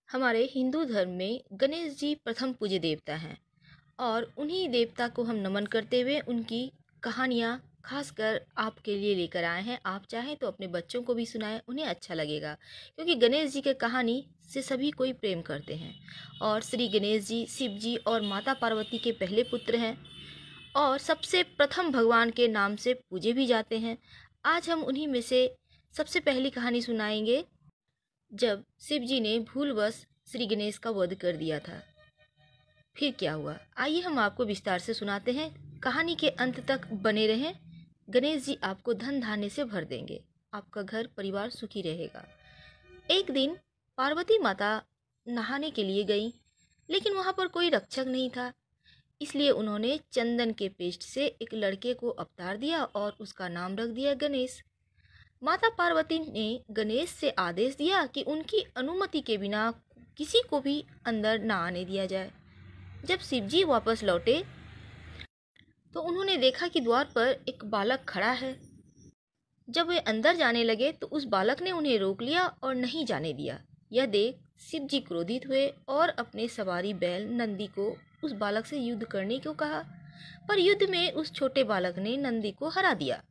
हमारे हिंदू धर्म में गणेश जी प्रथम पूज्य देवता हैं और उन्हीं देवता को हम नमन करते हुए उनकी कहानियाँ खासकर आपके लिए लेकर आए हैं। आप चाहें तो अपने बच्चों को भी सुनाएं, उन्हें अच्छा लगेगा, क्योंकि गणेश जी की कहानी से सभी कोई प्रेम करते हैं। और श्री गणेश जी शिव जी और माता पार्वती के पहले पुत्र हैं और सबसे प्रथम भगवान के नाम से पूजे भी जाते हैं। आज हम उन्हीं में से सबसे पहली कहानी सुनाएंगे, जब शिव जी ने भूलवश श्री गणेश का वध कर दिया था। फिर क्या हुआ, आइए हम आपको विस्तार से सुनाते हैं। कहानी के अंत तक बने रहें। गणेश जी आपको धन धान्य से भर देंगे, आपका घर परिवार सुखी रहेगा। एक दिन पार्वती माता नहाने के लिए गई, लेकिन वहां पर कोई रक्षक नहीं था। इसलिए उन्होंने चंदन के पेस्ट से एक लड़के को अवतार दिया और उसका नाम रख दिया गणेश। माता पार्वती ने गणेश से आदेश दिया कि उनकी अनुमति के बिना किसी को भी अंदर न आने दिया जाए। जब शिवजी वापस लौटे तो उन्होंने देखा कि द्वार पर एक बालक खड़ा है। जब वे अंदर जाने लगे तो उस बालक ने उन्हें रोक लिया और नहीं जाने दिया। यह देख शिवजी क्रोधित हुए और अपने सवारी बैल नंदी को उस बालक से युद्ध करने को कहा, पर युद्ध में उस छोटे बालक ने नंदी को हरा दिया।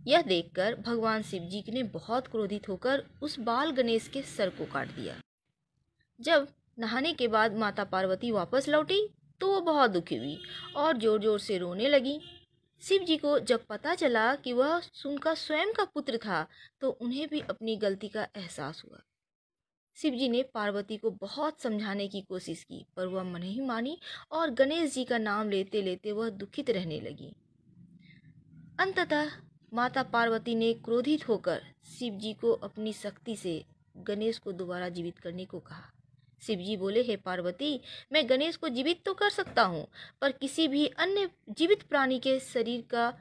यह देखकर भगवान शिव जी ने बहुत क्रोधित होकर उस बाल गणेश के सर को काट दिया। जब नहाने के बाद माता पार्वती वापस लौटी तो वो बहुत दुखी हुई और जोर जोर से रोने लगी। शिव जी को जब पता चला कि वह उनका स्वयं का पुत्र था तो उन्हें भी अपनी गलती का एहसास हुआ। शिव जी ने पार्वती को बहुत समझाने की कोशिश की, पर वह नहीं मानी और गणेश जी का नाम लेते लेते वह दुखित रहने लगी। अंततः माता पार्वती ने क्रोधित होकर शिव जी को अपनी शक्ति से गणेश को दोबारा जीवित करने को कहा। शिव जी बोले, हे पार्वती, मैं गणेश को जीवित तो कर सकता हूँ, पर किसी भी अन्य जीवित प्राणी के शरीर का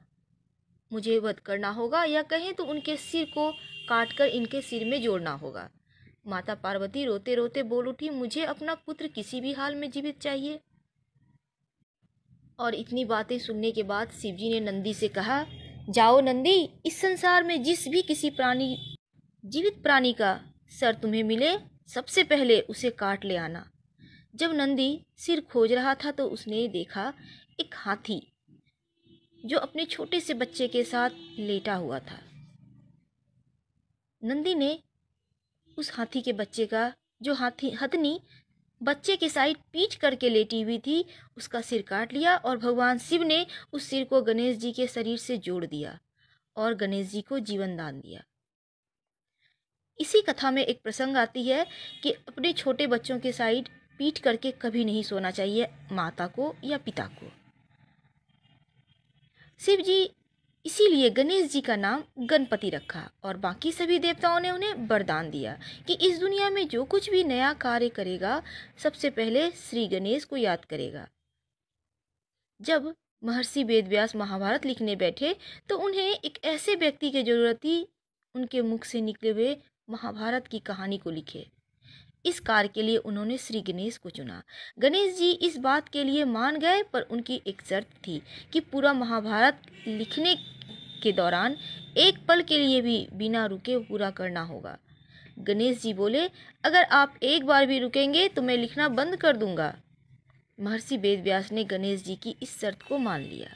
मुझे वध करना होगा, या कहें तो उनके सिर को काटकर इनके सिर में जोड़ना होगा। माता पार्वती रोते रोते बोल उठी, मुझे अपना पुत्र किसी भी हाल में जीवित चाहिए। और इतनी बातें सुनने के बाद शिव जी ने नंदी से कहा, जाओ नंदी, इस संसार में जिस भी किसी जीवित प्राणी का सर तुम्हें मिले, सबसे पहले उसे काट ले आना। जब नंदी सिर खोज रहा था तो उसने देखा एक हाथी जो अपने छोटे से बच्चे के साथ लेटा हुआ था। नंदी ने उस हाथी के बच्चे का, जो हथनी बच्चे के साइड पीठ करके लेटी हुई थी, उसका सिर काट लिया और भगवान शिव ने उस सिर को गणेश जी के शरीर से जोड़ दिया और गणेश जी को जीवन दान दिया। इसी कथा में एक प्रसंग आती है कि अपने छोटे बच्चों के साइड पीठ करके कभी नहीं सोना चाहिए माता को या पिता को। शिव जी इसीलिए गणेश जी का नाम गणपति रखा और बाकी सभी देवताओं ने उन्हें वरदान दिया कि इस दुनिया में जो कुछ भी नया कार्य करेगा सबसे पहले श्री गणेश को याद करेगा। जब महर्षि वेदव्यास महाभारत लिखने बैठे तो उन्हें एक ऐसे व्यक्ति की जरूरत थी, उनके मुख से निकले हुए महाभारत की कहानी को लिखे। इस कार्य के लिए उन्होंने श्री गणेश को चुना। गणेश जी इस बात के लिए मान गए, पर उनकी एक शर्त थी कि पूरा महाभारत लिखने के दौरान एक पल के लिए भी बिना रुके पूरा करना होगा। गणेश जी बोले, अगर आप एक बार भी रुकेंगे तो मैं लिखना बंद कर दूंगा। महर्षि वेदव्यास ने गणेश जी की इस शर्त को मान लिया,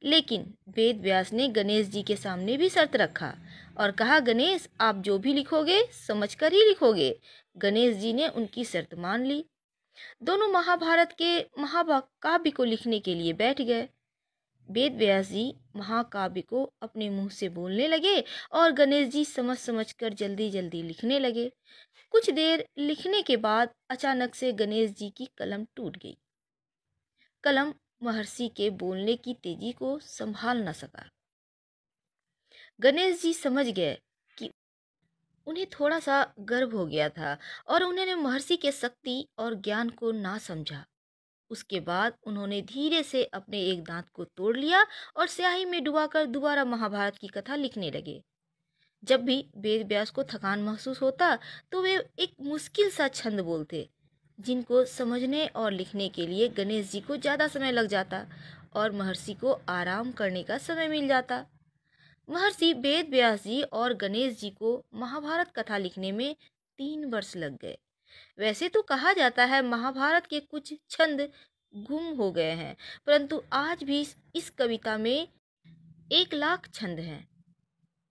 लेकिन वेदव्यास ने गणेश जी के सामने भी शर्त रखा और कहा, गणेश, आप जो भी लिखोगे समझकर ही लिखोगे। गणेश जी ने उनकी शर्त मान ली। दोनों महाभारत के महाकाव्य को लिखने के लिए बैठ गए। वेदव्यास जी महाकाव्य को अपने मुंह से बोलने लगे और गणेश जी समझ समझ कर जल्दी जल्दी लिखने लगे। कुछ देर लिखने के बाद अचानक से गणेश जी की कलम टूट गई। कलम महर्षि के बोलने की तेजी को संभाल न सका। गणेश जी समझ गए कि उन्हें थोड़ा सा गर्व हो गया था और उन्होंने महर्षि के शक्ति और ज्ञान को ना समझा। उसके बाद उन्होंने धीरे से अपने एक दांत को तोड़ लिया और स्याही में डुबाकर दोबारा महाभारत की कथा लिखने लगे। जब भी वेद व्यास को थकान महसूस होता तो वे एक मुश्किल सा छंद बोलते, जिनको समझने और लिखने के लिए गणेश जी को ज़्यादा समय लग जाता और महर्षि को आराम करने का समय मिल जाता। महर्षि वेद व्यास जी और गणेश जी को महाभारत कथा लिखने में 3 वर्ष लग गए। वैसे तो कहा जाता है महाभारत के कुछ छंद गुम हो गए हैं, परंतु आज भी इस कविता में 1 लाख छंद हैं।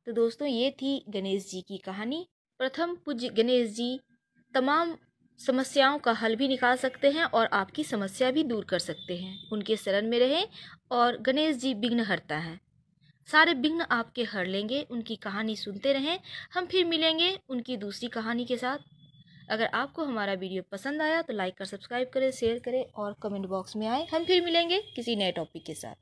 तो दोस्तों, ये थी गणेश जी की कहानी। प्रथम पूज्य गणेश जी तमाम समस्याओं का हल भी निकाल सकते हैं और आपकी समस्या भी दूर कर सकते हैं। उनके शरण में रहें और गणेश जी विघ्न हरता है, सारे विघ्न आपके हर लेंगे। उनकी कहानी सुनते रहें। हम फिर मिलेंगे उनकी दूसरी कहानी के साथ। अगर आपको हमारा वीडियो पसंद आया तो लाइक कर सब्सक्राइब करें, शेयर करें और कमेंट बॉक्स में आए। हम फिर मिलेंगे किसी नए टॉपिक के साथ।